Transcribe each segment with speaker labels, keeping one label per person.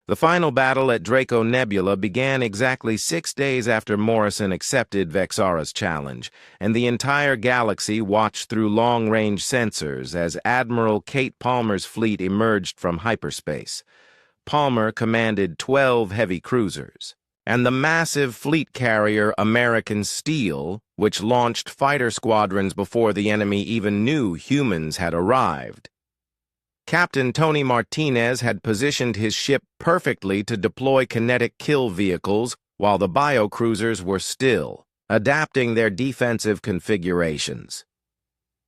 Speaker 1: The final battle at Draco Nebula began exactly 6 days after Morrison accepted Vexara's challenge, and the entire galaxy watched through long-range sensors as Admiral Kate Palmer's fleet emerged from hyperspace. Palmer commanded 12 heavy cruisers, and the massive fleet carrier American Steel, which launched fighter squadrons before the enemy even knew humans had arrived. Captain Tony Martinez had positioned his ship perfectly to deploy kinetic kill vehicles while the biocruisers were still, adapting their defensive configurations.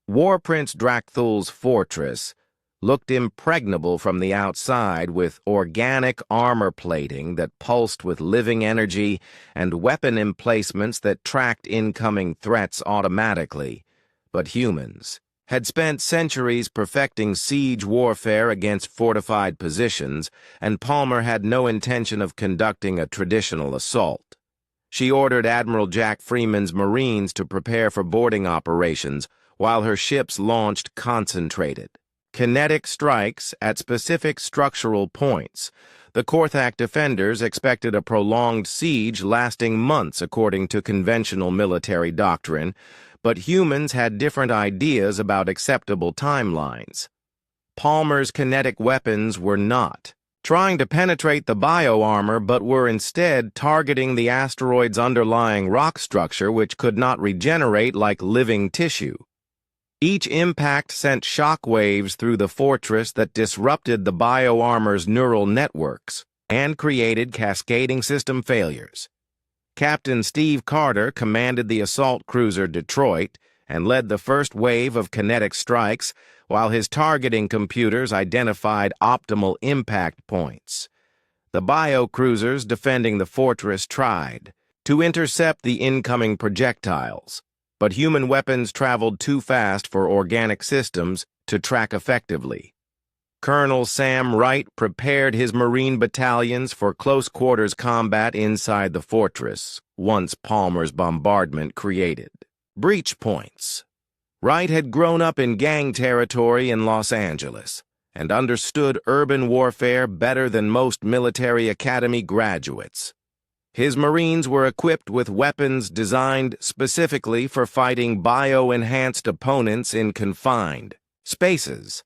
Speaker 1: War Prince Drakthul's fortress looked impregnable from the outside with organic armor plating that pulsed with living energy and weapon emplacements that tracked incoming threats automatically, but humans had spent centuries perfecting siege warfare against fortified positions, and Palmer had no intention of conducting a traditional assault. She ordered Admiral Jack Freeman's Marines to prepare for boarding operations while her ships launched concentrated kinetic strikes at specific structural points. The Korthak defenders expected a prolonged siege lasting months according to conventional military doctrine, but humans had different ideas about acceptable timelines. Palmer's kinetic weapons were not trying to penetrate the bioarmor, but were instead targeting the asteroid's underlying rock structure, which could not regenerate like living tissue. Each impact sent shock waves through the fortress that disrupted the bioarmor's neural networks and created cascading system failures. Captain Steve Carter commanded the assault cruiser Detroit and led the first wave of kinetic strikes while his targeting computers identified optimal impact points. The biocruisers defending the fortress tried to intercept the incoming projectiles, but human weapons traveled too fast for organic systems to track effectively. Colonel Sam Wright prepared his Marine battalions for close-quarters combat inside the fortress, once Palmer's bombardment created breach points. Wright had grown up in gang territory in Los Angeles and understood urban warfare better than most military academy graduates. His Marines were equipped with weapons designed specifically for fighting bio-enhanced opponents in confined spaces.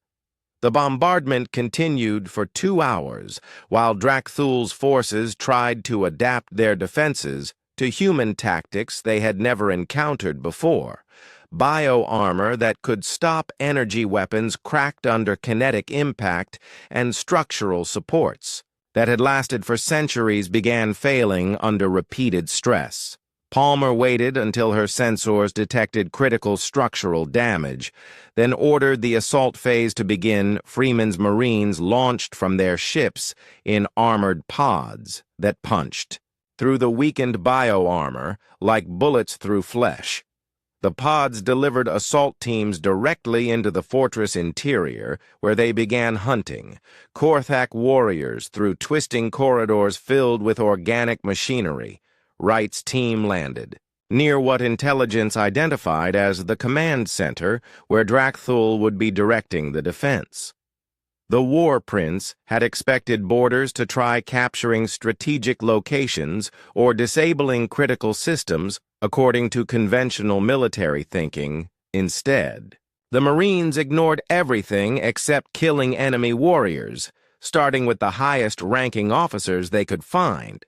Speaker 1: The bombardment continued for 2 hours while Drakthul's forces tried to adapt their defenses to human tactics they had never encountered before. Bio-armor that could stop energy weapons cracked under kinetic impact, and structural supports that had lasted for centuries began failing under repeated stress. Palmer waited until her sensors detected critical structural damage, then ordered the assault phase to begin. Freeman's Marines launched from their ships in armored pods that punched through the weakened bioarmor like bullets through flesh. The pods delivered assault teams directly into the fortress interior, where they began hunting Korthak warriors through twisting corridors filled with organic machinery. Wright's team landed near what intelligence identified as the command center, where Drakthul would be directing the defense. The War Prince had expected boarders to try capturing strategic locations or disabling critical systems according to conventional military thinking. Instead, the Marines ignored everything except killing enemy warriors, starting with the highest-ranking officers they could find.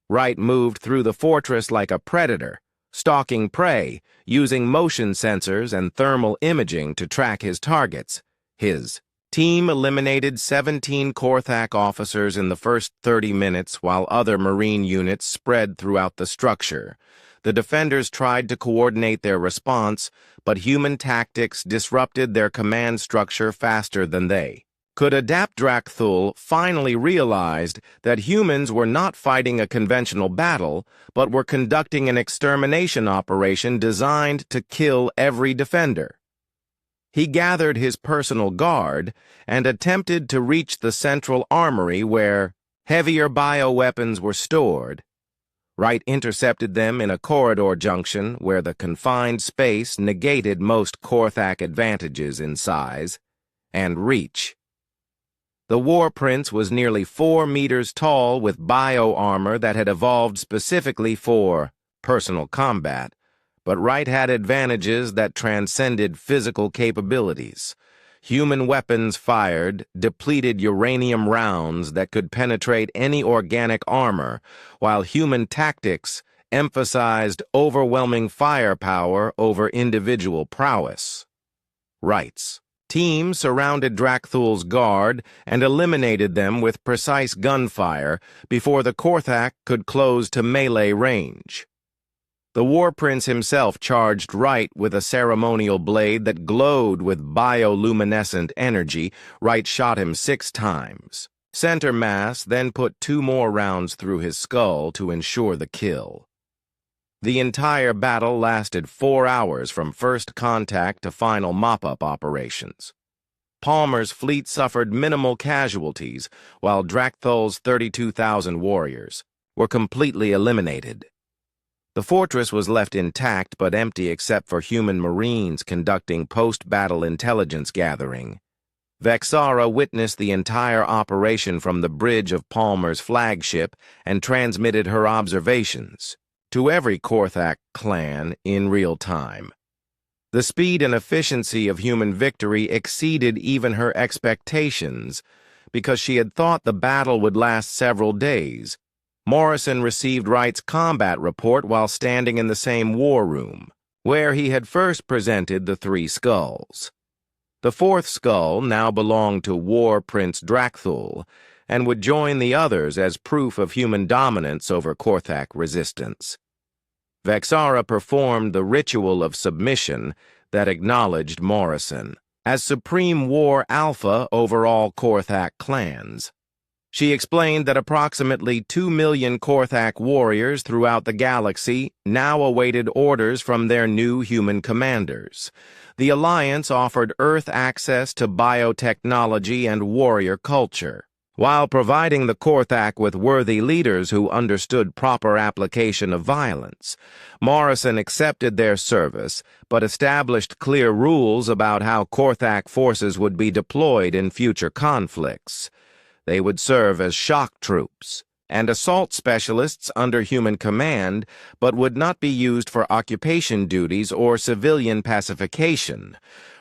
Speaker 1: Wright moved through the fortress like a predator, stalking prey, using motion sensors and thermal imaging to track his targets. His team eliminated 17 Korthak officers in the first 30 minutes while other Marine units spread throughout the structure. The defenders tried to coordinate their response, but human tactics disrupted their command structure faster than they could adapt. Drakthul finally realized that humans were not fighting a conventional battle, but were conducting an extermination operation designed to kill every defender. He gathered his personal guard and attempted to reach the central armory where heavier bioweapons were stored. Wright intercepted them in a corridor junction where the confined space negated most Korthak advantages in size and reach. The War Prince was nearly 4 meters tall with bio-armor that had evolved specifically for personal combat, but Wright had advantages that transcended physical capabilities. Human weapons fired depleted uranium rounds that could penetrate any organic armor, while human tactics emphasized overwhelming firepower over individual prowess. Wright's team surrounded Drakthul's guard and eliminated them with precise gunfire before the Korthak could close to melee range. The War Prince himself charged Wright with a ceremonial blade that glowed with bioluminescent energy. Wright shot him 6 times. Center Mass then put 2 more rounds through his skull to ensure the kill. The entire battle lasted 4 hours from first contact to final mop-up operations. Palmer's fleet suffered minimal casualties, while Drakthul's 32,000 warriors were completely eliminated. The fortress was left intact but empty except for human marines conducting post-battle intelligence gathering. Vexara witnessed the entire operation from the bridge of Palmer's flagship and transmitted her observations to every Korthak clan in real time. The speed and efficiency of human victory exceeded even her expectations because she had thought the battle would last several days. Morrison received Wright's combat report while standing in the same war room, where he had first presented the 3 skulls. The 4th skull now belonged to War Prince Drakthul and would join the others as proof of human dominance over Korthak resistance. Vexara performed the ritual of submission that acknowledged Morrison as Supreme War Alpha over all Korthak clans. She explained that approximately 2 million Korthak warriors throughout the galaxy now awaited orders from their new human commanders. The Alliance offered Earth access to biotechnology and warrior culture, while providing the Korthak with worthy leaders who understood proper application of violence. Morrison accepted their service, but established clear rules about how Korthak forces would be deployed in future conflicts. They would serve as shock troops and assault specialists under human command, but would not be used for occupation duties or civilian pacification.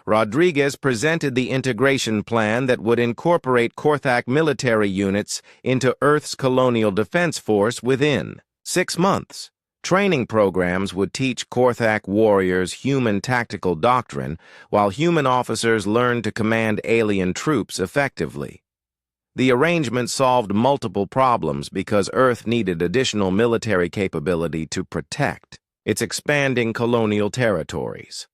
Speaker 1: Rodriguez presented the integration plan that would incorporate Korthak military units into Earth's colonial defense force within 6 months. Training programs would teach Korthak warriors human tactical doctrine, while human officers learned to command alien troops effectively. The arrangement solved multiple problems because Earth needed additional military capability to protect its expanding colonial territories.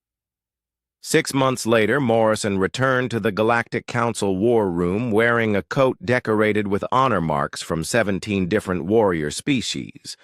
Speaker 1: 6 months later, Morrison returned to the Galactic Council war room wearing a coat decorated with honor marks from 17 different warrior species.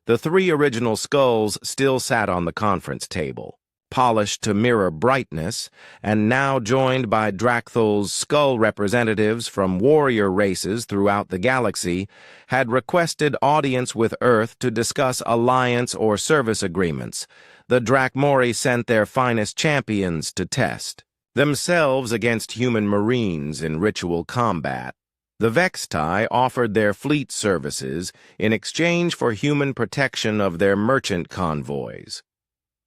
Speaker 1: The 3 original skulls still sat on the conference table, polished to mirror brightness, and now joined by Drakthul's skull representatives from warrior races throughout the galaxy, had requested audience with Earth to discuss alliance or service agreements. The Drakmori sent their finest champions to test themselves against human marines in ritual combat. The Vextai offered their fleet services in exchange for human protection of their merchant convoys.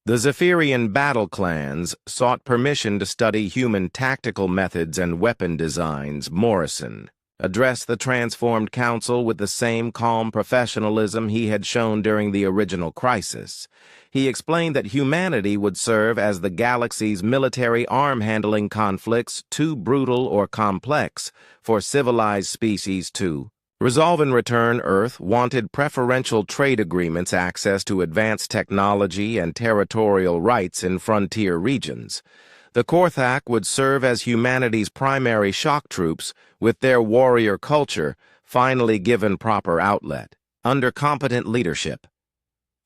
Speaker 1: The Zephyrian battle clans sought permission to study human tactical methods and weapon designs. Morrison addressed the transformed council with the same calm professionalism he had shown during the original crisis. He explained that humanity would serve as the galaxy's military arm-handling conflicts too brutal or complex for civilized species to resolve. In return, Earth wanted preferential trade agreements, access to advanced technology, and territorial rights in frontier regions. The Korthak would serve as humanity's primary shock troops, with their warrior culture finally given proper outlet under competent leadership.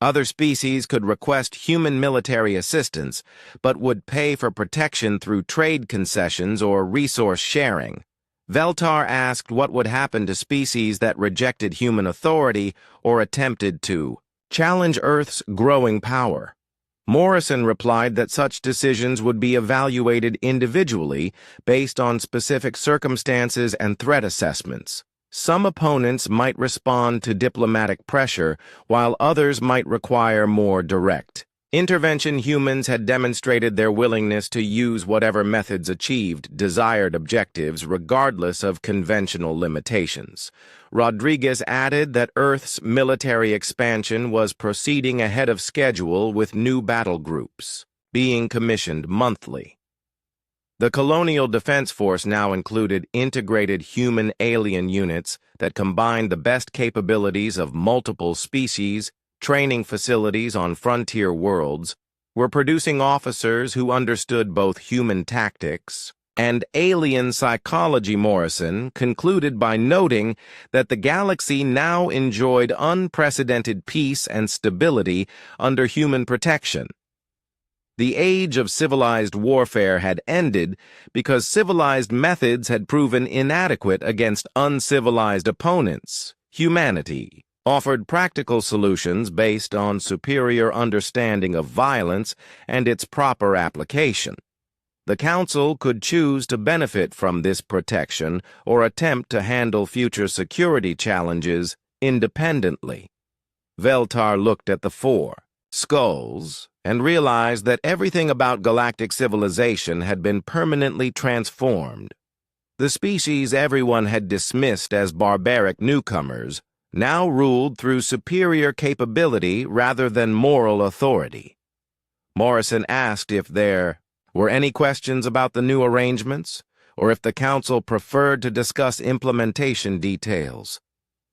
Speaker 1: Other species could request human military assistance, but would pay for protection through trade concessions or resource sharing. Veltar asked what would happen to species that rejected human authority or attempted to challenge Earth's growing power. Morrison replied that such decisions would be evaluated individually based on specific circumstances and threat assessments. Some opponents might respond to diplomatic pressure, while others might require more direct intervention. Humans had demonstrated their willingness to use whatever methods achieved desired objectives regardless of conventional limitations. Rodriguez added that Earth's military expansion was proceeding ahead of schedule, with new battle groups being commissioned monthly. The Colonial Defense Force now included integrated human-alien units that combined the best capabilities of multiple species. Training facilities on frontier worlds were producing officers who understood both human tactics and alien psychology. Morrison concluded by noting that the galaxy now enjoyed unprecedented peace and stability under human protection. The age of civilized warfare had ended because civilized methods had proven inadequate against uncivilized opponents. Humanity offered practical solutions based on superior understanding of violence and its proper application. The Council could choose to benefit from this protection or attempt to handle future security challenges independently. Veltar looked at the four skulls and realized that everything about galactic civilization had been permanently transformed. The species everyone had dismissed as barbaric newcomers now ruled through superior capability rather than moral authority. Morrison asked if there were any questions about the new arrangements, or if the Council preferred to discuss implementation details.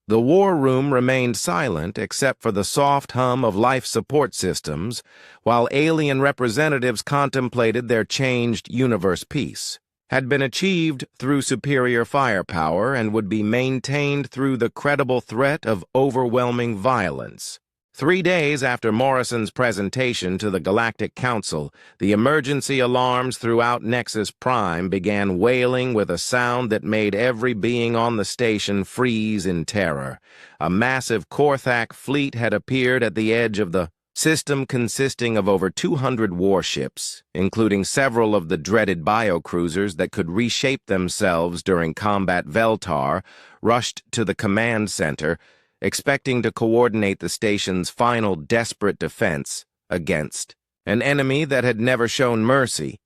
Speaker 1: The war room remained silent except for the soft hum of life support systems, while alien representatives contemplated their changed universe peace. Had been achieved through superior firepower and would be maintained through the credible threat of overwhelming violence. 3 days after Morrison's presentation to the Galactic Council, the emergency alarms throughout Nexus Prime began wailing with a sound that made every being on the station freeze in terror. A massive Korthak fleet had appeared at the edge of the system, consisting of over 200 warships, including several of the dreaded biocruisers that could reshape themselves during combat. Veltar rushed to the command center, expecting to coordinate the station's final desperate defense against an enemy that had never shown mercy.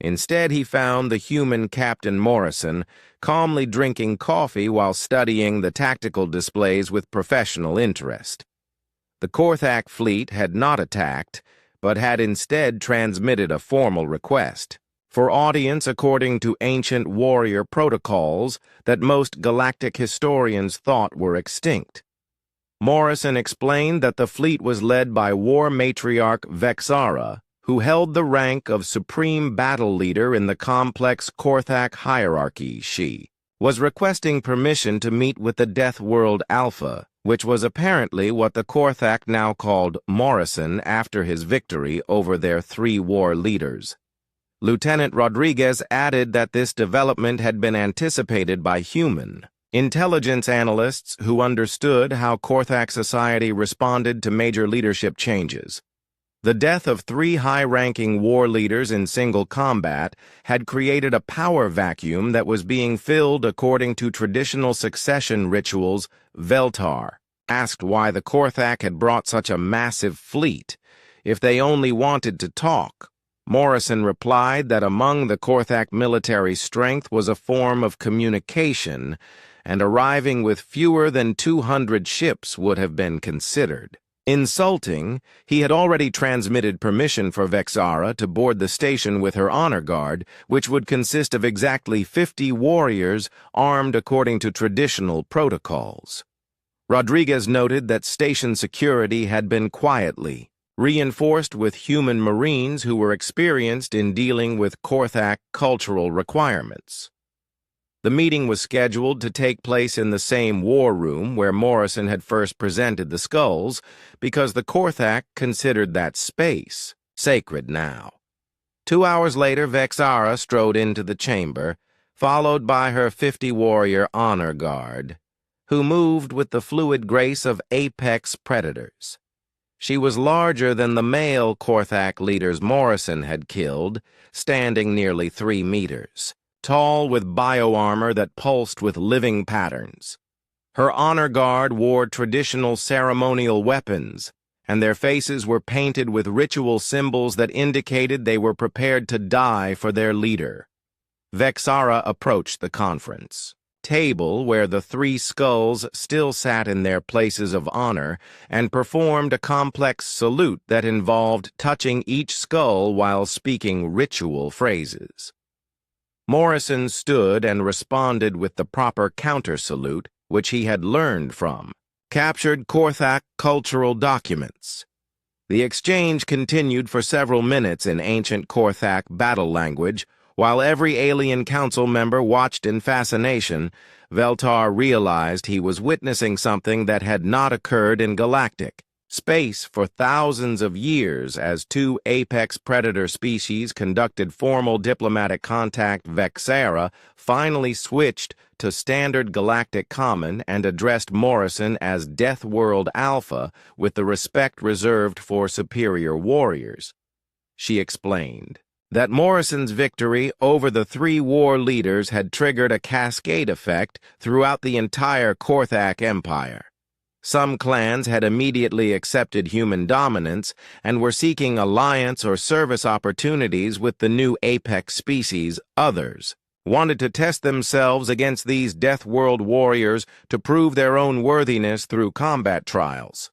Speaker 1: Instead, he found the human Captain Morrison calmly drinking coffee while studying the tactical displays with professional interest. The Korthak fleet had not attacked, but had instead transmitted a formal request for audience according to ancient warrior protocols that most galactic historians thought were extinct. Morrison explained that the fleet was led by war matriarch Vexara, who held the rank of supreme battle leader in the complex Korthak hierarchy. She was requesting permission to meet with the Death World Alpha, which was apparently what the Korthak now called Morrison after his victory over their 3 war leaders. Lieutenant Rodriguez added that this development had been anticipated by human intelligence analysts who understood how Korthak society responded to major leadership changes. The death of 3 high-ranking war leaders in single combat had created a power vacuum that was being filled according to traditional succession rituals. Veltar asked why the Korthak had brought such a massive fleet if they only wanted to talk. Morrison replied that among the Korthak military strength was a form of communication, and arriving with fewer than 200 ships would have been considered insulting. He had already transmitted permission for Vexara to board the station with her honor guard, which would consist of exactly 50 warriors armed according to traditional protocols. Rodriguez noted that station security had been quietly reinforced with human marines who were experienced in dealing with Korthak cultural requirements. The meeting was scheduled to take place in the same war room where Morrison had first presented the skulls, because the Korthak considered that space sacred now. 2 hours later, Vexara strode into the chamber, followed by her 50-warrior honor guard, who moved with the fluid grace of apex predators. She was larger than the male Korthak leaders Morrison had killed, standing nearly 3 meters, tall with bioarmor that pulsed with living patterns. Her honor guard wore traditional ceremonial weapons, and their faces were painted with ritual symbols that indicated they were prepared to die for their leader. Vexara approached the conference table where the 3 skulls still sat in their places of honor and performed a complex salute that involved touching each skull while speaking ritual phrases. Morrison stood and responded with the proper counter-salute, which he had learned from captured Korthak cultural documents. The exchange continued for several minutes in ancient Korthak battle language. While every alien council member watched in fascination, Veltar realized he was witnessing something that had not occurred in galactic space for thousands of years as 2 apex predator species conducted formal diplomatic contact. Vexara finally switched to standard galactic common and addressed Morrison as Death World Alpha with the respect reserved for superior warriors. She explained that Morrison's victory over the 3 war leaders had triggered a cascade effect throughout the entire Korthak Empire. Some clans had immediately accepted human dominance and were seeking alliance or service opportunities with the new apex species. Others wanted to test themselves against these Death World warriors to prove their own worthiness through combat trials.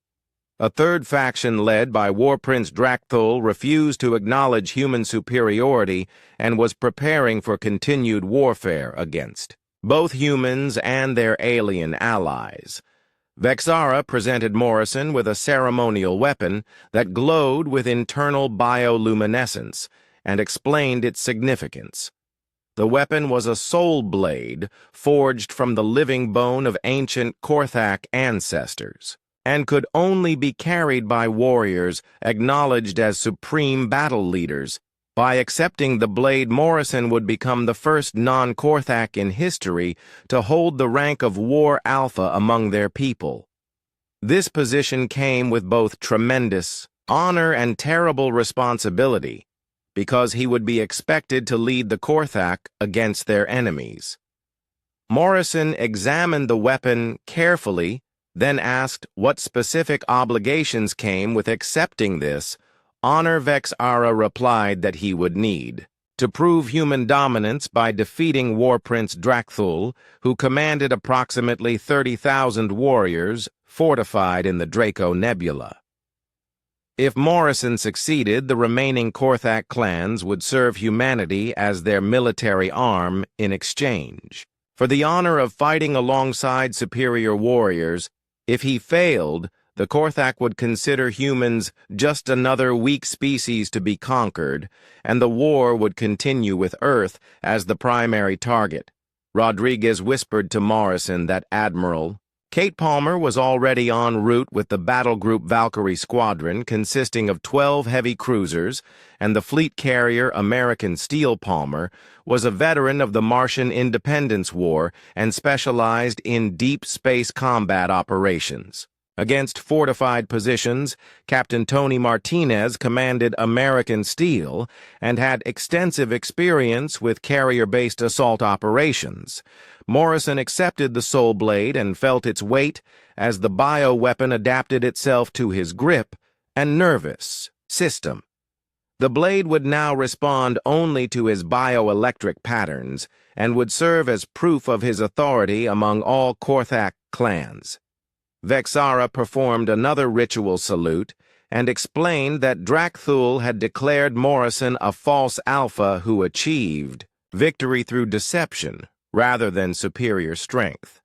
Speaker 1: A third faction led by War Prince Drakthul refused to acknowledge human superiority and was preparing for continued warfare against both humans and their alien allies. Vexara presented Morrison with a ceremonial weapon that glowed with internal bioluminescence and explained its significance. The weapon was a soul blade forged from the living bone of ancient Korthak ancestors, and could only be carried by warriors acknowledged as supreme battle leaders. By accepting the blade, Morrison would become the first non-Korthak in history to hold the rank of War Alpha among their people. This position came with both tremendous honor and terrible responsibility, because he would be expected to lead the Korthak against their enemies. Morrison examined the weapon carefully, then asked what specific obligations came with accepting this honor. Vexara replied that he would need to prove human dominance by defeating War Prince Drakthul, who commanded approximately 30,000 warriors fortified in the Draco Nebula. If Morrison succeeded, the remaining Korthak clans would serve humanity as their military arm in exchange for the honor of fighting alongside superior warriors. If he failed, the Korthak would consider humans just another weak species to be conquered, and the war would continue with Earth as the primary target. Rodriguez whispered to Morrison that Admiral Kate Palmer was already en route with the battle group Valkyrie Squadron, consisting of 12 heavy cruisers, and the fleet carrier American Steel Palmer was a veteran of the Martian Independence War and specialized in deep space combat operations. Against fortified positions, Captain Tony Martinez commanded American Steel and had extensive experience with carrier-based assault operations. Morrison accepted the Soul Blade and felt its weight as the bioweapon adapted itself to his grip and nervous system. The blade would now respond only to his bioelectric patterns and would serve as proof of his authority among all Korthak clans. Vexara performed another ritual salute and explained that Drakthul had declared Morrison a false alpha who achieved victory through deception rather than superior strength.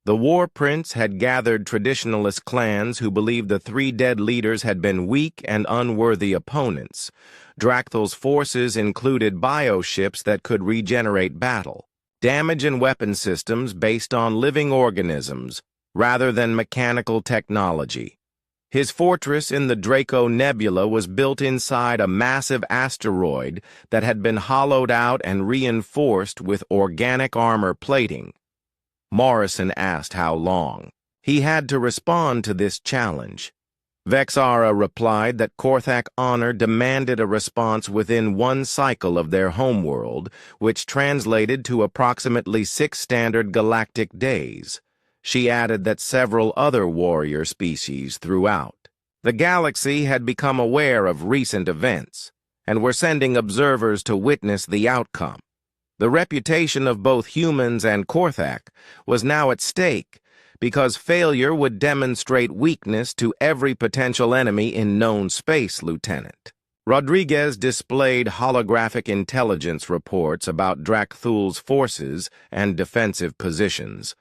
Speaker 1: The War Prince had gathered traditionalist clans who believed the 3 dead leaders had been weak and unworthy opponents. Drakthul's forces included bioships that could regenerate battle, damage and weapon systems based on living organisms rather than mechanical technology. His fortress in the Draco Nebula was built inside a massive asteroid that had been hollowed out and reinforced with organic armor plating. Morrison asked how long he had to respond to this challenge. Vexara replied that Korthak honor demanded a response within one cycle of their homeworld, which translated to approximately 6 standard galactic days. She added that several other warrior species throughout the galaxy had become aware of recent events and were sending observers to witness the outcome. The reputation of both humans and Korthak was now at stake, because failure would demonstrate weakness to every potential enemy in known space, Lieutenant. Rodriguez displayed holographic intelligence reports about Drakthul's forces and defensive positions.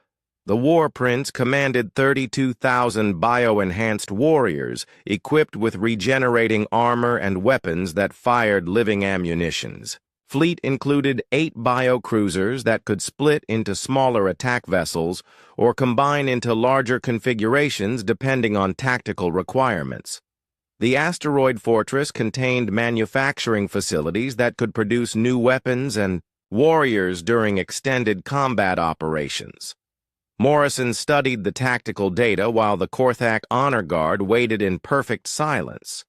Speaker 1: The War Prince commanded 32,000 bio-enhanced warriors equipped with regenerating armor and weapons that fired living ammunitions. Fleet included 8 bio-cruisers that could split into smaller attack vessels or combine into larger configurations depending on tactical requirements. The asteroid fortress contained manufacturing facilities that could produce new weapons and warriors during extended combat operations. Morrison studied the tactical data while the Korthak Honor Guard waited in perfect silence.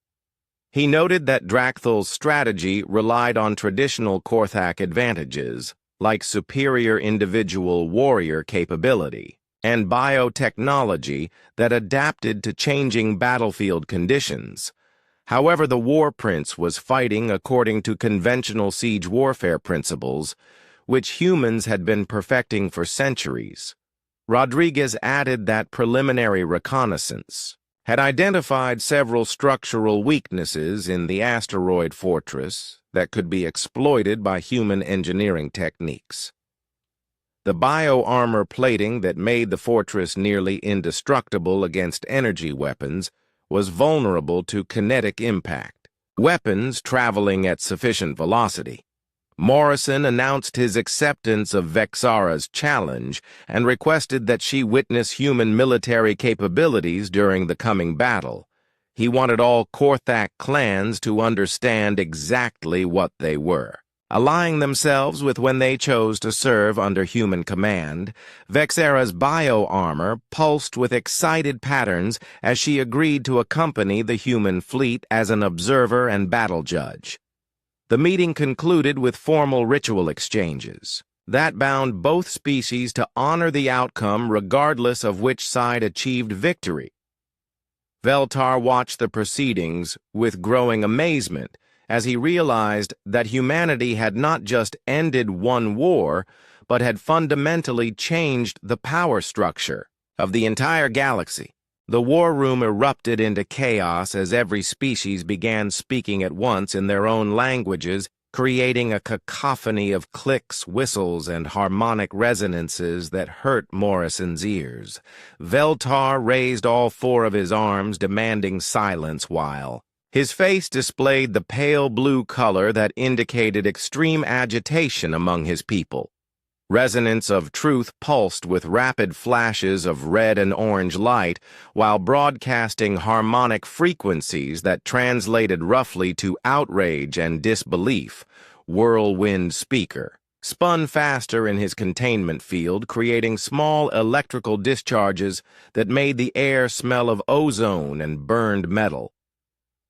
Speaker 1: He noted that Drakthul's strategy relied on traditional Korthak advantages, like superior individual warrior capability, and biotechnology that adapted to changing battlefield conditions. However, the War Prince was fighting according to conventional siege warfare principles, which humans had been perfecting for centuries. Rodriguez added that preliminary reconnaissance had identified several structural weaknesses in the asteroid fortress that could be exploited by human engineering techniques. The bio-armor plating that made the fortress nearly indestructible against energy weapons was vulnerable to kinetic impact, weapons traveling at sufficient velocity. Morrison announced his acceptance of Vexara's challenge and requested that she witness human military capabilities during the coming battle. He wanted all Korthak clans to understand exactly what they were. Allying themselves with when they chose to serve under human command, Vexara's bio-armor pulsed with excited patterns as she agreed to accompany the human fleet as an observer and battle judge. The meeting concluded with formal ritual exchanges that bound both species to honor the outcome regardless of which side achieved victory. Veltar watched the proceedings with growing amazement as he realized that humanity had not just ended one war, but had fundamentally changed the power structure of the entire galaxy. The war room erupted into chaos as every species began speaking at once in their own languages, creating a cacophony of clicks, whistles, and harmonic resonances that hurt Morrison's ears. Veltar raised all 4 of his arms, demanding silence while his face displayed the pale blue color that indicated extreme agitation among his people. Resonance of truth pulsed with rapid flashes of red and orange light while broadcasting harmonic frequencies that translated roughly to outrage and disbelief. Whirlwind Speaker spun faster in his containment field, creating small electrical discharges that made the air smell of ozone and burned metal.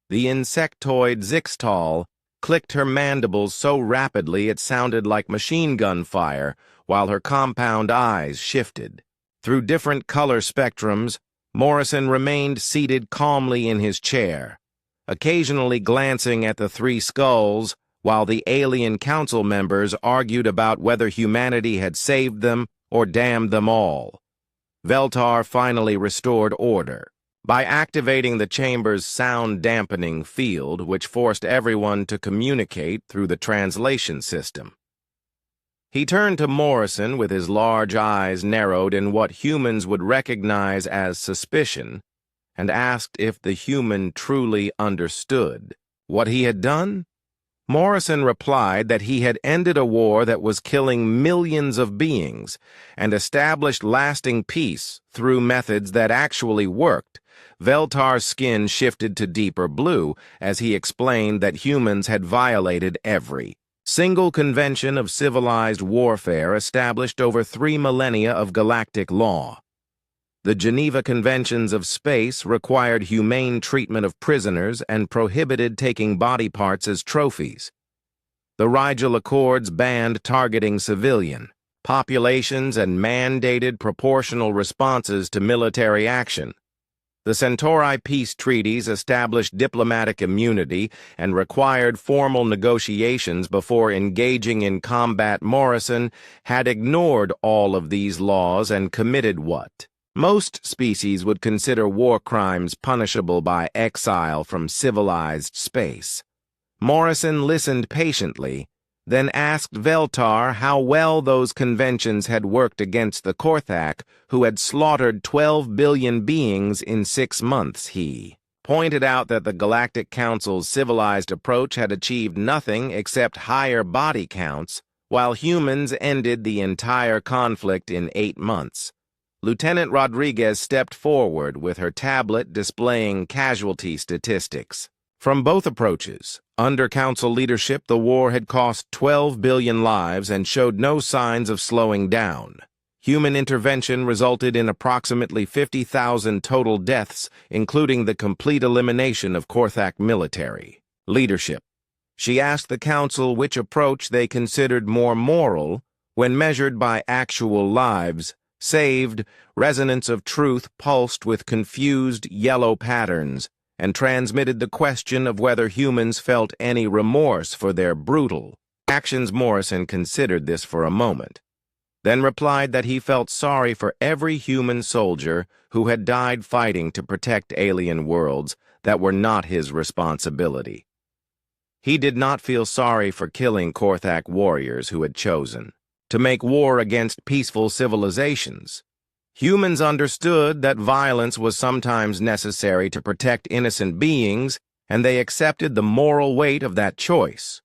Speaker 1: The insectoid Zixtal clicked her mandibles so rapidly it sounded like machine gun fire, while her compound eyes shifted. Through different color spectrums, Morrison remained seated calmly in his chair, occasionally glancing at the 3 skulls, while the alien council members argued about whether humanity had saved them or damned them all. Veltar finally restored order by activating the chamber's sound-dampening field, which forced everyone to communicate through the translation system. He turned to Morrison with his large eyes narrowed in what humans would recognize as suspicion, and asked if the human truly understood what he had done. Morrison replied that he had ended a war that was killing millions of beings and established lasting peace through methods that actually worked. Veltar's skin shifted to deeper blue as he explained that humans had violated every single convention of civilized warfare established over 3 millennia of galactic law. The Geneva Conventions of Space required humane treatment of prisoners and prohibited taking body parts as trophies. The Rigel Accords banned targeting civilian populations and mandated proportional responses to military action. The Centauri peace treaties established diplomatic immunity and required formal negotiations before engaging in combat. Morrison had ignored all of these laws and committed what most species would consider war crimes punishable by exile from civilized space. Morrison listened patiently, then asked Veltar how well those conventions had worked against the Korthak, who had slaughtered 12 billion beings in 6 months. He pointed out that the Galactic Council's civilized approach had achieved nothing except higher body counts, while humans ended the entire conflict in 8 months. Lieutenant Rodriguez stepped forward with her tablet displaying casualty statistics. From both approaches, under Council leadership, the war had cost 12 billion lives and showed no signs of slowing down. Human intervention resulted in approximately 50,000 total deaths, including the complete elimination of Korthak military leadership. She asked the Council which approach they considered more moral when measured by actual lives saved. Resonance of truth pulsed with confused yellow patterns and transmitted the question of whether humans felt any remorse for their brutal actions. Morrison considered this for a moment, then replied that he felt sorry for every human soldier who had died fighting to protect alien worlds that were not his responsibility. He did not feel sorry for killing Korthak warriors who had chosen to make war against peaceful civilizations. Humans understood that violence was sometimes necessary to protect innocent beings, and they accepted the moral weight of that choice.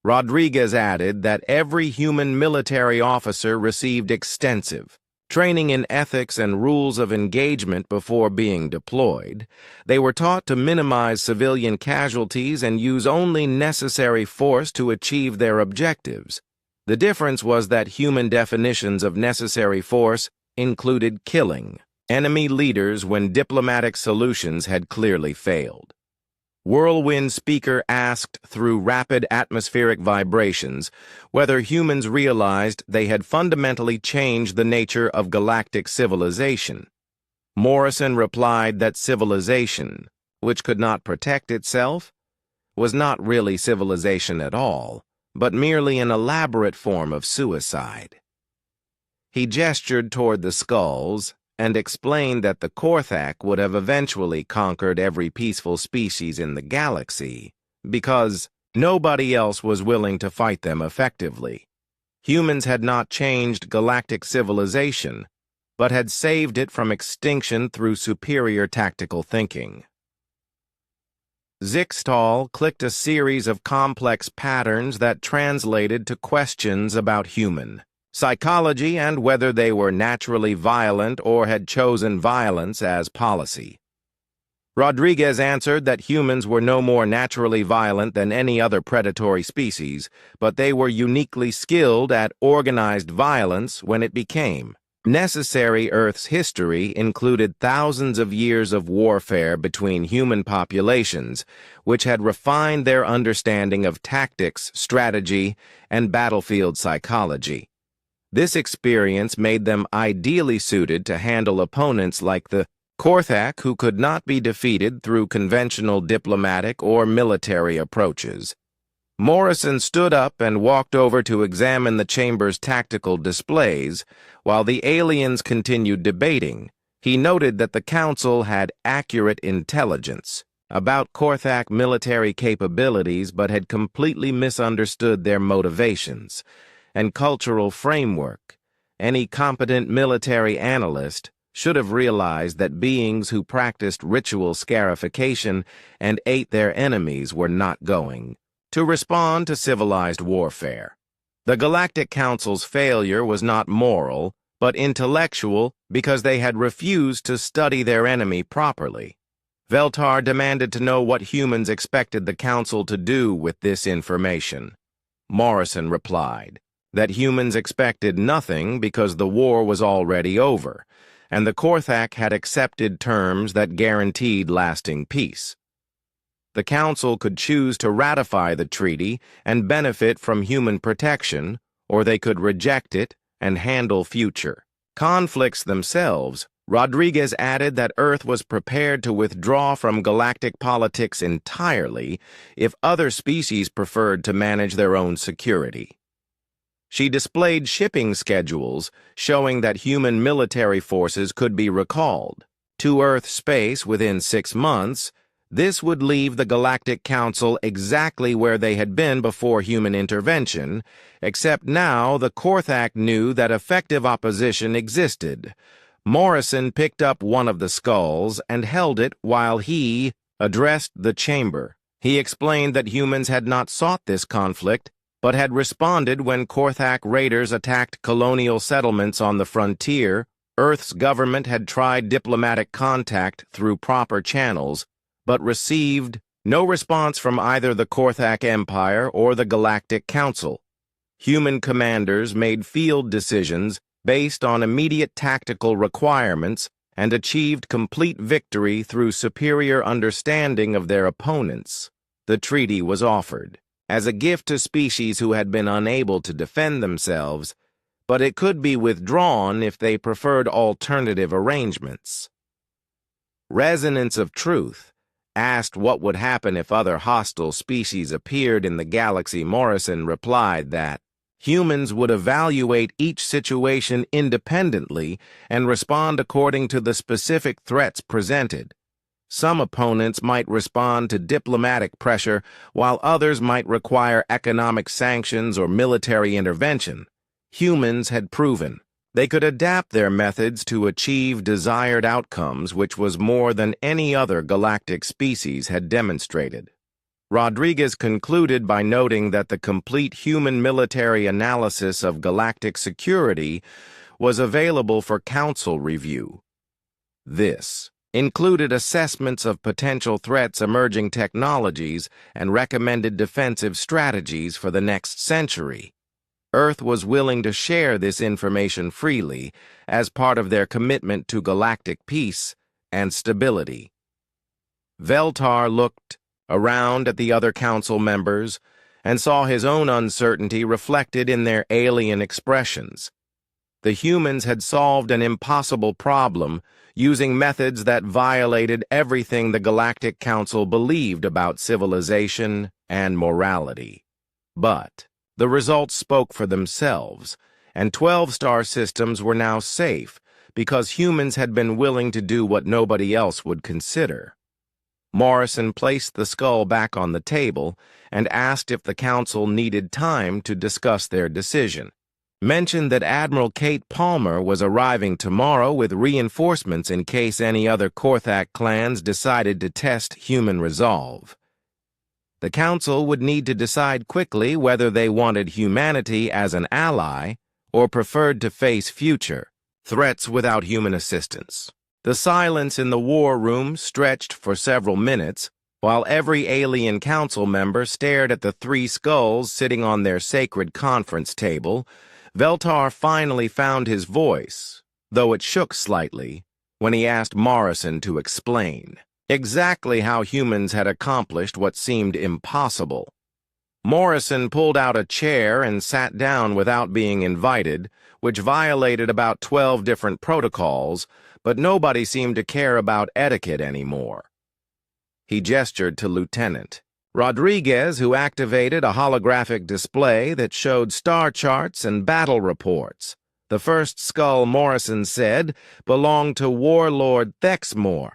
Speaker 1: Rodriguez added that every human military officer received extensive training in ethics and rules of engagement before being deployed. They were taught to minimize civilian casualties and use only necessary force to achieve their objectives. The difference was that human definitions of necessary force included killing enemy leaders when diplomatic solutions had clearly failed. Whirlwind Speaker asked through rapid atmospheric vibrations whether humans realized they had fundamentally changed the nature of galactic civilization. Morrison replied that civilization, which could not protect itself, was not really civilization at all, but merely an elaborate form of suicide. He gestured toward the skulls and explained that the Korthak would have eventually conquered every peaceful species in the galaxy because nobody else was willing to fight them effectively. Humans had not changed galactic civilization, but had saved it from extinction through superior tactical thinking. Zixtal clicked a series of complex patterns that translated to questions about human psychology and whether they were naturally violent or had chosen violence as policy. Rodriguez answered that humans were no more naturally violent than any other predatory species, but they were uniquely skilled at organized violence when it became necessary. Earth's history included thousands of years of warfare between human populations, which had refined their understanding of tactics, strategy, and battlefield psychology. This experience made them ideally suited to handle opponents like the Korthak, who could not be defeated through conventional diplomatic or military approaches. Morrison stood up and walked over to examine the chamber's tactical displays. While the aliens continued debating, he noted that the Council had accurate intelligence about Korthak military capabilities but had completely misunderstood their motivations and cultural framework. Any competent military analyst should have realized that beings who practiced ritual scarification and ate their enemies were not going to respond to civilized warfare. The Galactic Council's failure was not moral, but intellectual because they had refused to study their enemy properly. Veltar demanded to know what humans expected the Council to do with this information. Morrison replied that humans expected nothing because the war was already over, and the Korthak had accepted terms that guaranteed lasting peace. The Council could choose to ratify the treaty and benefit from human protection, or they could reject it and handle future conflicts themselves. Rodriguez added that Earth was prepared to withdraw from galactic politics entirely if other species preferred to manage their own security. She displayed shipping schedules showing that human military forces could be recalled to Earth space within 6 months. This would leave the Galactic Council exactly where they had been before human intervention, except now the Korthak knew that effective opposition existed. Morrison picked up one of the skulls and held it while he addressed the chamber. He explained that humans had not sought this conflict, but had responded when Korthak raiders attacked colonial settlements on the frontier. Earth's government had tried diplomatic contact through proper channels, but received no response from either the Korthak Empire or the Galactic Council. Human commanders made field decisions based on immediate tactical requirements and achieved complete victory through superior understanding of their opponents. The treaty was offered as a gift to species who had been unable to defend themselves, but it could be withdrawn if they preferred alternative arrangements. Resonance of Truth asked what would happen if other hostile species appeared in the galaxy. Morrison replied that humans would evaluate each situation independently and respond according to the specific threats presented. Some opponents might respond to diplomatic pressure, while others might require economic sanctions or military intervention. Humans had proven they could adapt their methods to achieve desired outcomes, which was more than any other galactic species had demonstrated. Rodriguez concluded by noting that the complete human military analysis of galactic security was available for Council review. This included assessments of potential threats, emerging technologies, and recommended defensive strategies for the next century. Earth was willing to share this information freely as part of their commitment to galactic peace and stability. Veltar looked around at the other council members and saw his own uncertainty reflected in their alien expressions. The humans had solved an impossible problem using methods that violated everything the Galactic Council believed about civilization and morality. But the results spoke for themselves, and 12 star systems were now safe because humans had been willing to do what nobody else would consider. Morrison placed the skull back on the table and asked if the council needed time to discuss their decision. Mentioned that Admiral Kate Palmer was arriving tomorrow with reinforcements in case any other Korthak clans decided to test human resolve. The council would need to decide quickly whether they wanted humanity as an ally or preferred to face future threats without human assistance. The silence in the war room stretched for several minutes, while every alien council member stared at the 3 skulls sitting on their sacred conference table. Veltar finally found his voice, though it shook slightly, when he asked Morrison to explain exactly how humans had accomplished what seemed impossible. Morrison pulled out a chair and sat down without being invited, which violated about 12 different protocols, but nobody seemed to care about etiquette anymore. He gestured to Lieutenant Rodriguez, who activated a holographic display that showed star charts and battle reports. The first skull, Morrison said, belonged to Warlord Thexmore,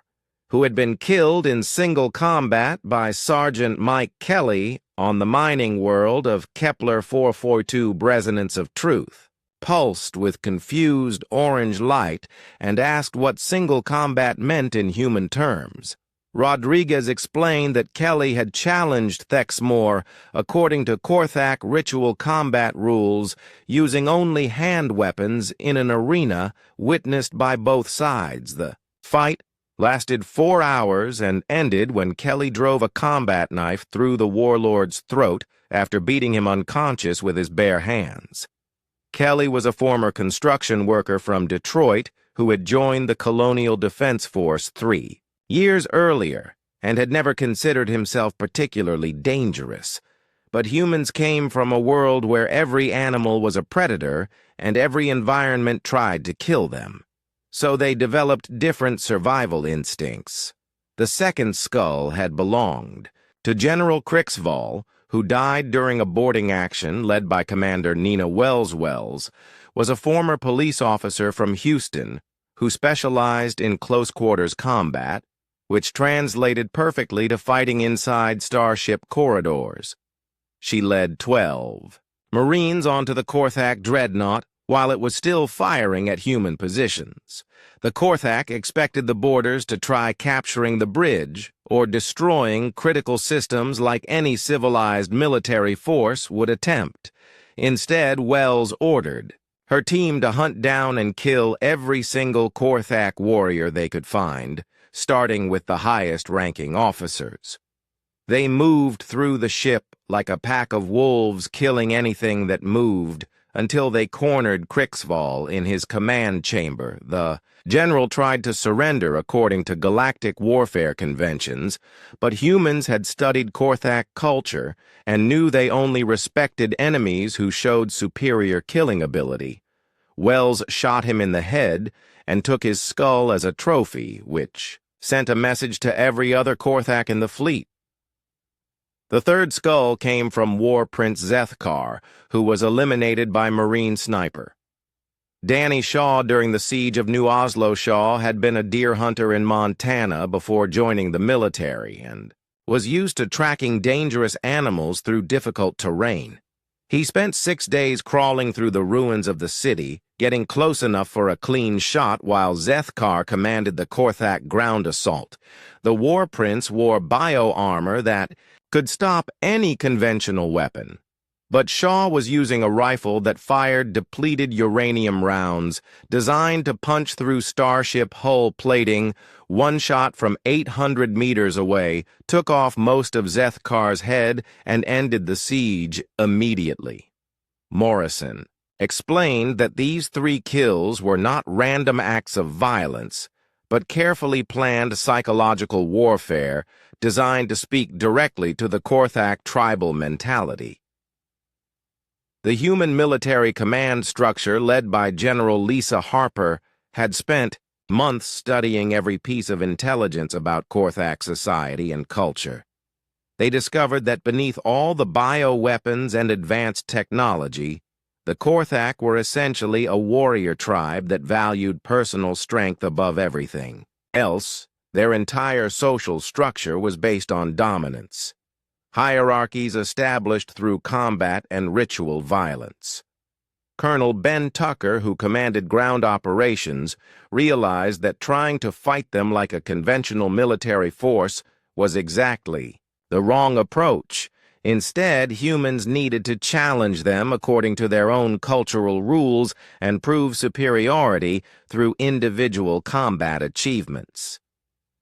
Speaker 1: who had been killed in single combat by Sergeant Mike Kelly on the mining world of Kepler 442 Resonance of Truth. Pulsed with confused orange light and asked what single combat meant in human terms. Rodriguez explained that Kelly had challenged Thexmore according to Korthak ritual combat rules, using only hand weapons in an arena witnessed by both sides. The fight lasted 4 hours and ended when Kelly drove a combat knife through the warlord's throat after beating him unconscious with his bare hands. Kelly was a former construction worker from Detroit who had joined the Colonial Defense Force 3 years earlier and had never considered himself particularly dangerous. But humans came from a world where every animal was a predator and every environment tried to kill them. So they developed different survival instincts. The second skull had belonged to General Crixval, who died during a boarding action led by Commander Nina Wells, was a former police officer from Houston who specialized in close-quarters combat, which translated perfectly to fighting inside starship corridors. She led 12 Marines onto the Korthak dreadnought while it was still firing at human positions. The Korthak expected the boarders to try capturing the bridge or destroying critical systems like any civilized military force would attempt. Instead, Wells ordered her team to hunt down and kill every single Korthak warrior they could find, starting with the highest-ranking officers. They moved through the ship like a pack of wolves, killing anything that moved, until they cornered Crixval in his command chamber. The general tried to surrender according to galactic warfare conventions, but humans had studied Korthak culture and knew they only respected enemies who showed superior killing ability. Wells shot him in the head and took his skull as a trophy, which sent a message to every other Korthak in the fleet. The third skull came from War Prince Zethkar, who was eliminated by Marine sniper. Danny Shaw during the siege of New Oslo. Shaw had been a deer hunter in Montana before joining the military and was used to tracking dangerous animals through difficult terrain. He spent 6 days crawling through the ruins of the city, getting close enough for a clean shot while Zethkar commanded the Korthak ground assault. The War Prince wore bio-armor that could stop any conventional weapon. But Shaw was using a rifle that fired depleted uranium rounds, designed to punch through starship hull plating. One shot from 800 meters away took off most of Zethkar's head and ended the siege immediately. Morrison explained that these 3 kills were not random acts of violence, but carefully planned psychological warfare designed to speak directly to the Korthak tribal mentality. The human military command structure led by General Lisa Harper had spent months studying every piece of intelligence about Korthak society and culture. They discovered that beneath all the bioweapons and advanced technology, the Korthak were essentially a warrior tribe that valued personal strength above everything else. Their entire social structure was based on dominance. Hierarchies established through combat and ritual violence. Colonel Ben Tucker, who commanded ground operations, realized that trying to fight them like a conventional military force was exactly the wrong approach. Instead, humans needed to challenge them according to their own cultural rules and prove superiority through individual combat achievements.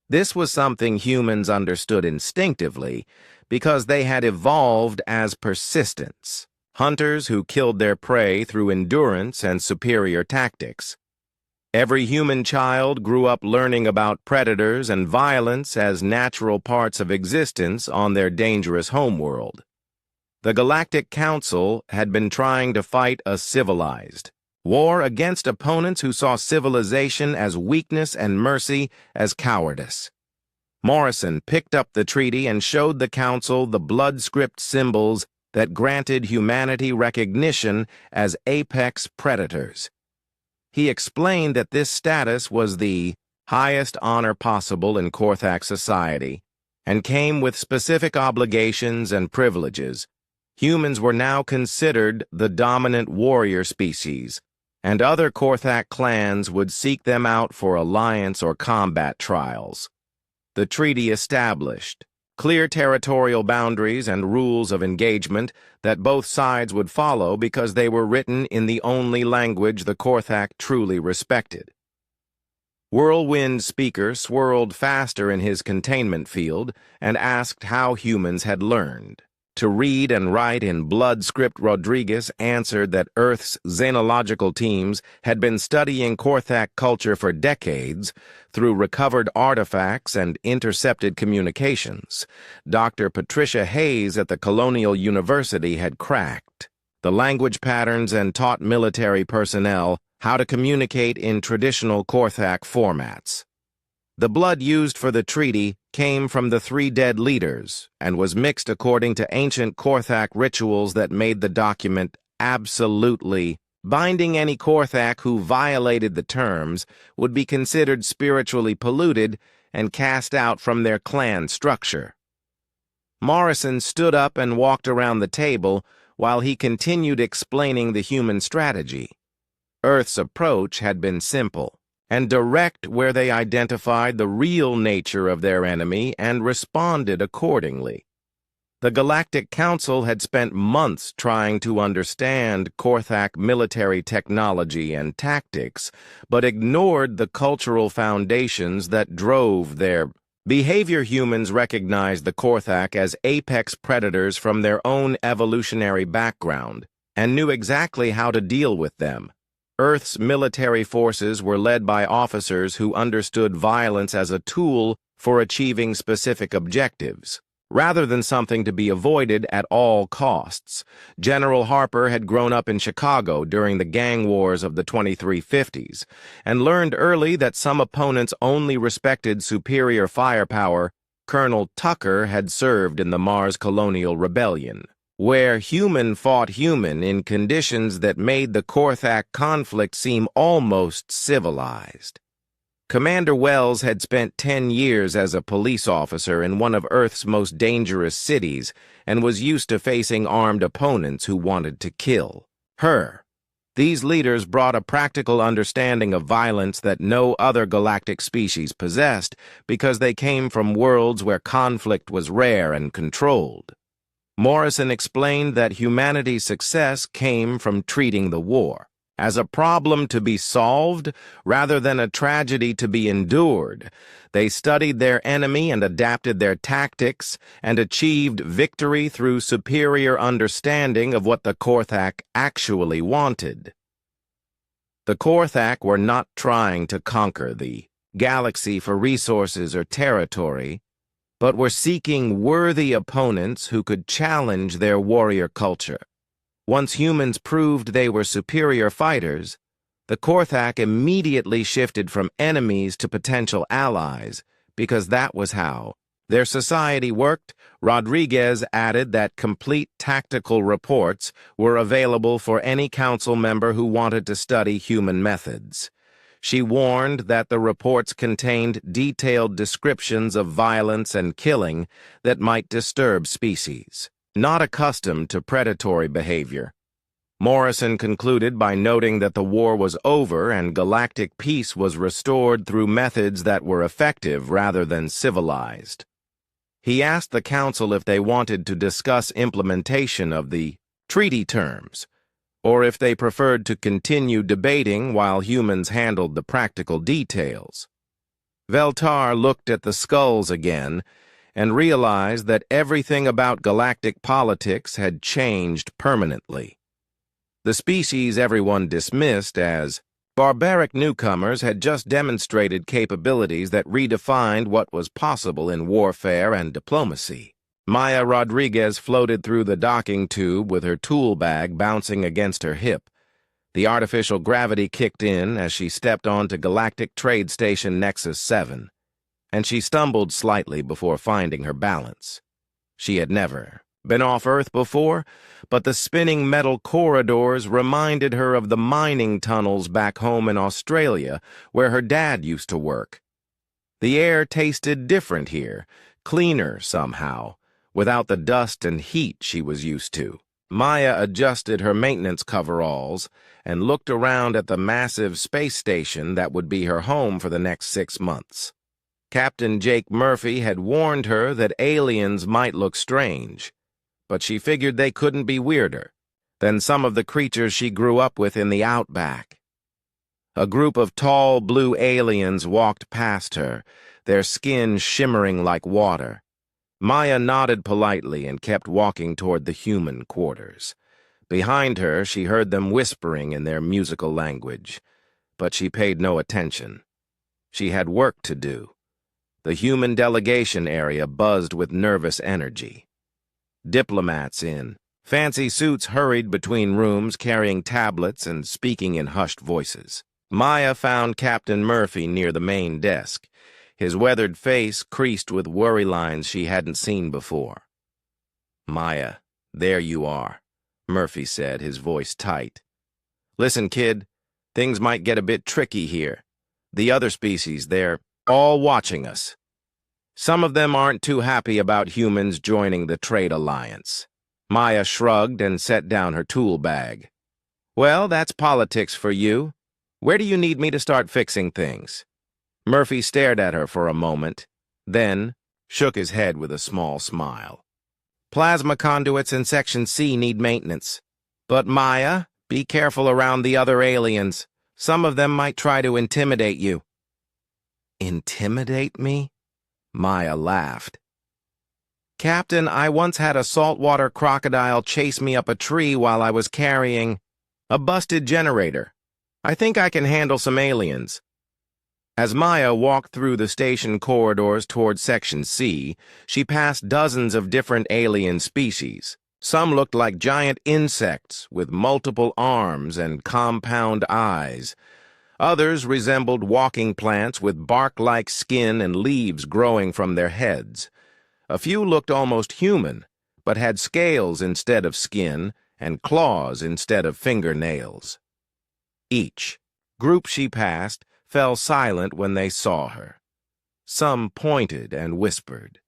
Speaker 1: This was something humans understood instinctively because they had evolved as persistence, hunters who killed their prey through endurance and superior tactics. Every human child grew up learning about predators and violence as natural parts of existence on their dangerous homeworld. The Galactic Council had been trying to fight a civilized war against opponents who saw civilization as weakness and mercy as cowardice. Morrison picked up the treaty and showed the Council the blood script symbols that granted humanity recognition as apex predators. He explained that this status was the highest honor possible in Korthak society and came with specific obligations and privileges. Humans were now considered the dominant warrior species, and other Korthak clans would seek them out for alliance or combat trials. The treaty established clear territorial boundaries and rules of engagement that both sides would follow because they were written in the only language the Korthak truly respected. Whirlwind Speaker swirled faster in his containment field and asked how humans had learned. To read and write in blood script, Rodriguez answered that Earth's xenological teams had been studying Korthak culture for decades through recovered artifacts and intercepted communications. Dr. Patricia Hayes at the Colonial University had cracked the language patterns and taught military personnel how to communicate in traditional Korthak formats. The blood used for the treaty came from the 3 dead leaders and was mixed according to ancient Korthak rituals that made the document absolutely binding. Any Korthak who violated the terms would be considered spiritually polluted and cast out from their clan structure. Morrison stood up and walked around the table while he continued explaining the human strategy. Earth's approach had been simple and direct, where they identified the real nature of their enemy and responded accordingly. The Galactic Council had spent months trying to understand Korthak military technology and tactics, but ignored the cultural foundations that drove their behavior. Humans recognized the Korthak as apex predators from their own evolutionary background and knew exactly how to deal with them. Earth's military forces were led by officers who understood violence as a tool for achieving specific objectives, rather than something to be avoided at all costs. General Harper had grown up in Chicago during the gang wars of the 2350s and learned early that some opponents only respected superior firepower. Colonel Tucker had served in the Mars Colonial Rebellion, where human fought human in conditions that made the Korthak conflict seem almost civilized. Commander Wells had spent 10 years as a police officer in one of Earth's most dangerous cities and was used to facing armed opponents who wanted to kill her. These leaders brought a practical understanding of violence that no other galactic species possessed because they came from worlds where conflict was rare and controlled. Morrison explained that humanity's success came from treating the war as a problem to be solved rather than a tragedy to be endured. They studied their enemy and adapted their tactics and achieved victory through superior understanding of what the Korthak actually wanted. The Korthak were not trying to conquer the galaxy for resources or territory, but were seeking worthy opponents who could challenge their warrior culture. Once humans proved they were superior fighters, the Korthak immediately shifted from enemies to potential allies, because that was how their society worked. Rodriguez added that complete tactical reports were available for any council member who wanted to study human methods. She warned that the reports contained detailed descriptions of violence and killing that might disturb species not accustomed to predatory behavior. Morrison concluded by noting that the war was over and galactic peace was restored through methods that were effective rather than civilized. He asked the council if they wanted to discuss implementation of the treaty terms, or if they preferred to continue debating while humans handled the practical details. Veltar looked at the skulls again and realized that everything about galactic politics had changed permanently. The species everyone dismissed as barbaric newcomers had just demonstrated capabilities that redefined what was possible in warfare and diplomacy. Maya Rodriguez floated through the docking tube with her tool bag bouncing against her hip. The artificial gravity kicked in as she stepped onto Galactic Trade Station Nexus 7, and she stumbled slightly before finding her balance. She had never been off Earth before, but the spinning metal corridors reminded her of the mining tunnels back home in Australia, where her dad used to work. The air tasted different here, cleaner somehow, without the dust and heat she was used to. Maya adjusted her maintenance coveralls and looked around at the massive space station that would be her home for the next 6 months. Captain Jake Murphy had warned her that aliens might look strange, but she figured they couldn't be weirder than some of the creatures she grew up with in the outback. A group of tall blue aliens walked past her, their skin shimmering like water. Maya nodded politely and kept walking toward the human quarters. Behind her, she heard them whispering in their musical language, but she paid no attention. She had work to do. The human delegation area buzzed with nervous energy. Diplomats in fancy suits hurried between rooms carrying tablets and speaking in hushed voices. Maya found Captain Murphy near the main desk, his weathered face creased with worry lines she hadn't seen before. "Maya, there you are," Murphy said, his voice tight. "Listen, kid, things might get a bit tricky here. The other species, they're all watching us. Some of them aren't too happy about humans joining the trade alliance." Maya shrugged and set down her tool bag. "Well, that's politics for you. Where do you need me to start fixing things?" Murphy stared at her for a moment, then shook his head with a small smile. "Plasma conduits in Section C need maintenance. But Maya, be careful around the other aliens. Some of them might try to intimidate you." "Intimidate me?" Maya laughed. "Captain, I once had a saltwater crocodile chase me up a tree while I was carrying a busted generator. I think I can handle some aliens." As Maya walked through the station corridors toward Section C, she passed dozens of different alien species. Some looked like giant insects with multiple arms and compound eyes. Others resembled walking plants with bark-like skin and leaves growing from their heads. A few looked almost human, but had scales instead of skin and claws instead of fingernails. Each group she passed fell silent when they saw her. Some pointed and whispered.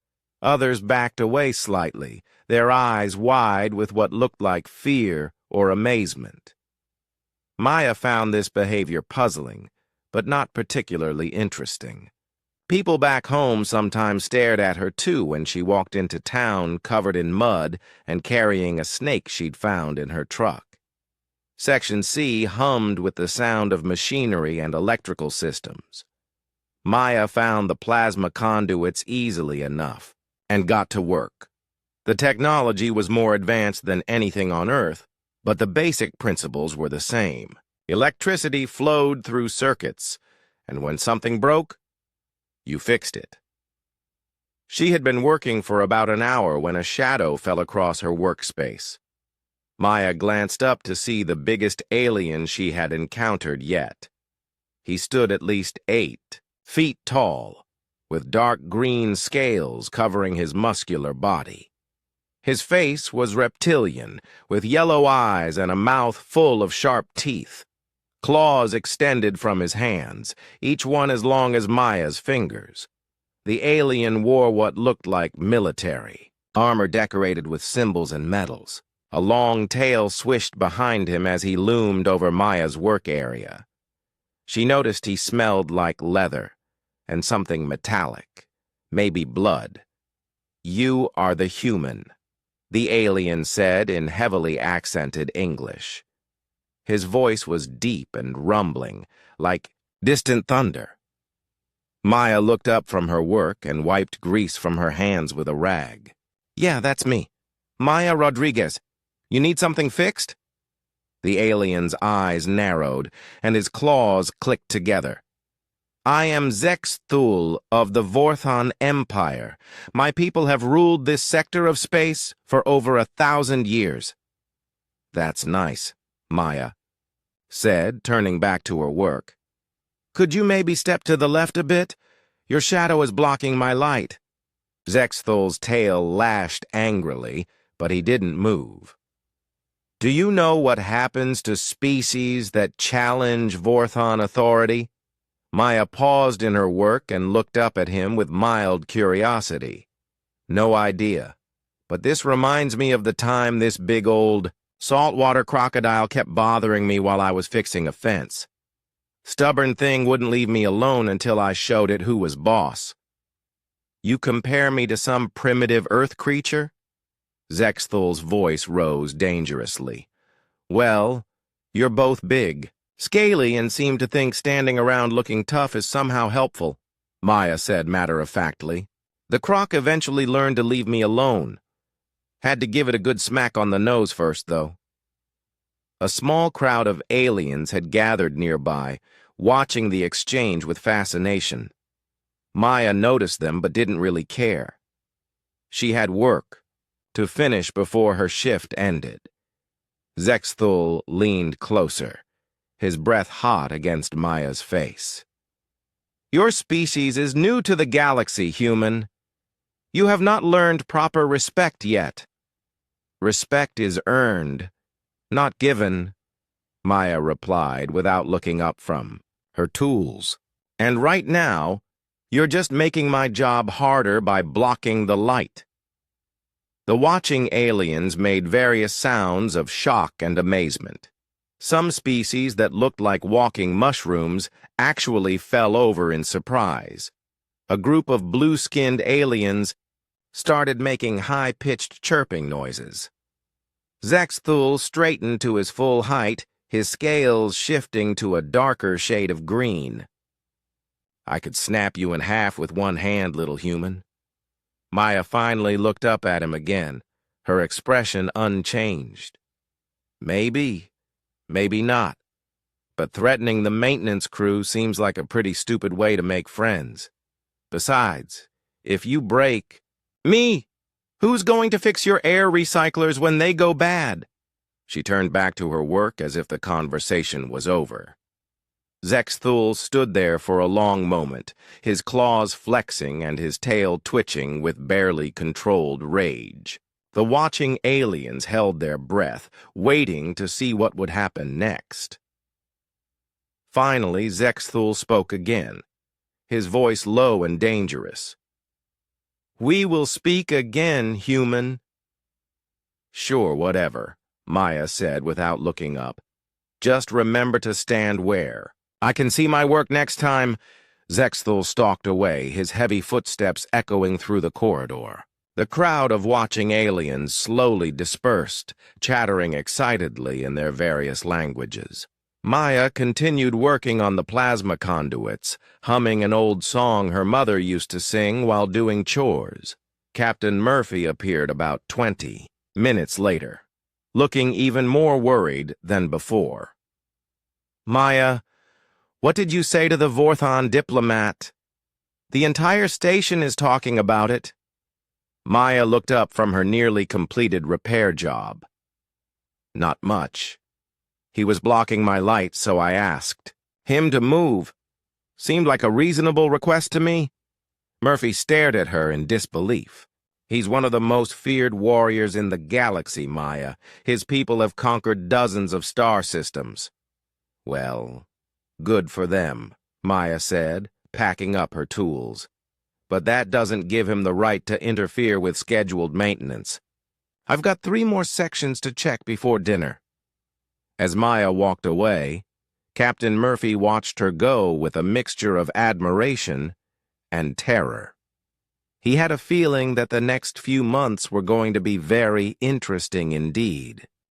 Speaker 1: Others backed away slightly, their eyes wide with what looked like fear or amazement. Maya found this behavior puzzling, but not particularly interesting. People back home sometimes stared at her too when she walked into town covered in mud and carrying a snake she'd found in her truck. Section C hummed with the sound of machinery and electrical systems. Maya found the plasma conduits easily enough and got to work. The technology was more advanced than anything on Earth, but the basic principles were the same. Electricity flowed through circuits, and when something broke, you fixed it. She had been working for about an hour when a shadow fell across her workspace. Maya glanced up to see the biggest alien she had encountered yet. He stood at least 8 feet tall, with dark green scales covering his muscular body. His face was reptilian, with yellow eyes and a mouth full of sharp teeth. Claws extended from his hands, each one as long as Maya's fingers. The alien wore what looked like military armor decorated with symbols and medals. A long tail swished behind him as he loomed over Maya's work area. She noticed he smelled like leather and something metallic, maybe blood. "You are the human," the alien said in heavily accented English. His voice was deep and rumbling, like distant thunder. Maya looked up from her work and wiped grease from her hands with a rag. "Yeah, that's me. Maya Rodriguez. You need something fixed?" The alien's eyes narrowed, and his claws clicked together. "I am Zexthul of the Vorthon Empire. My people have ruled this sector of space for over 1,000 years. "That's nice," Maya said, turning back to her work. "Could you maybe step to the left a bit? Your shadow is blocking my light." Zexthul's tail lashed angrily, but he didn't move. "Do you know what happens to species that challenge Vorthon authority?" Maya paused in her work and looked up at him with mild curiosity. "No idea, but this reminds me of the time this big old saltwater crocodile kept bothering me while I was fixing a fence. Stubborn thing wouldn't leave me alone until I showed it who was boss." "You compare me to some primitive earth creature?" Zexthul's voice rose dangerously. "Well, you're both big, scaly, and seem to think standing around looking tough is somehow helpful," Maya said matter-of-factly. The croc eventually learned to leave me alone. Had to give it a good smack on the nose first, though. A small crowd of aliens had gathered nearby, watching the exchange with fascination. Maya noticed them but didn't really care. She had work to finish before her shift ended. Zexthul leaned closer, his breath hot against Maya's face. Your species is new to the galaxy, human. You have not learned proper respect yet. Respect is earned, not given, Maya replied without looking up from her tools. And right now, you're just making my job harder by blocking the light. The watching aliens made various sounds of shock and amazement. Some species that looked like walking mushrooms actually fell over in surprise. A group of blue-skinned aliens started making high-pitched chirping noises. Zexthul straightened to his full height, his scales shifting to a darker shade of green. I could snap you in half with one hand, little human. Maya finally looked up at him again, her expression unchanged. Maybe, maybe not, but threatening the maintenance crew seems like a pretty stupid way to make friends. Besides, if you break... Me! Who's going to fix your air recyclers when they go bad? She turned back to her work as if the conversation was over. Zexthul stood there for a long moment, his claws flexing and his tail twitching with barely controlled rage. The watching aliens held their breath, waiting to see what would happen next. Finally, Zexthul spoke again, his voice low and dangerous. We will speak again, human. Sure, whatever, Maya said without looking up. Just remember to stand where. I can see my work next time. Zexthul stalked away, his heavy footsteps echoing through the corridor. The crowd of watching aliens slowly dispersed, chattering excitedly in their various languages. Maya continued working on the plasma conduits, humming an old song her mother used to sing while doing chores. Captain Murphy appeared about 20 minutes later, looking even more worried than before. Maya, what did you say to the Vorthon diplomat? The entire station is talking about it. Maya looked up from her nearly completed repair job. Not much. He was blocking my light, so I asked. Him to move. Seemed like a reasonable request to me. Murphy stared at her in disbelief. He's one of the most feared warriors in the galaxy, Maya. His people have conquered dozens of star systems. Well, good for them, Maya said, packing up her tools. But that doesn't give him the right to interfere with scheduled maintenance. I've got 3 more sections to check before dinner. As Maya walked away, Captain Murphy watched her go with a mixture of admiration and terror. He had a feeling that the next few months were going to be very interesting indeed.